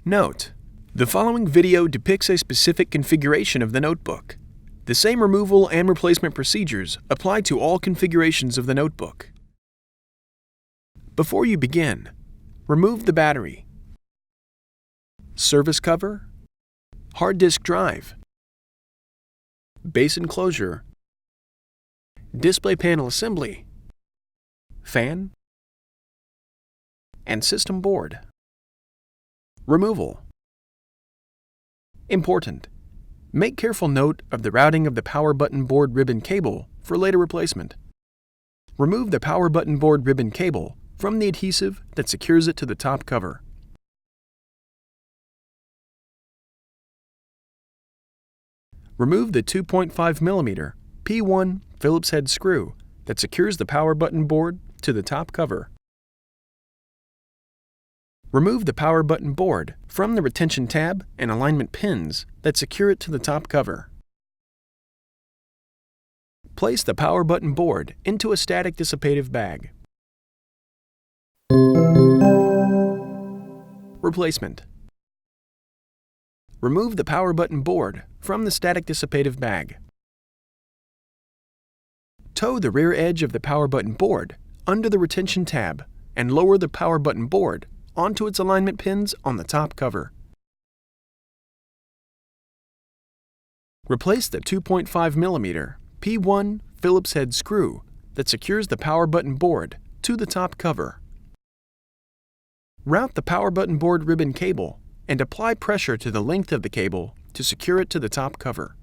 Note: the following video depicts a specific configuration of the notebook. The same removal and replacement procedures apply to all configurations of the notebook. Before you begin, remove the battery, service cover, hard disk drive, base enclosure, display panel assembly, fan, and system board. Removal. Important: make careful note of the routing of the power button board ribbon cable for later replacement. Remove the power button board ribbon cable from the adhesive that secures it to the top cover. Remove the 2.5mm P1 Phillips-head screw that secures the power button board to the top cover. Remove the power button board from the retention tab and alignment pins that secure it to the top cover. Place the power button board into a static-dissipative bag. Replacement. Remove the power button board from the static-dissipative bag. Tow the rear edge of the power button board under the retention tab and lower the power button board onto its alignment pins on the top cover. Replace the 2.5mm P1 Phillips-head screw that secures the power button board to the top cover. Route the power button board ribbon cable and apply pressure to the length of the cable to secure it to the top cover.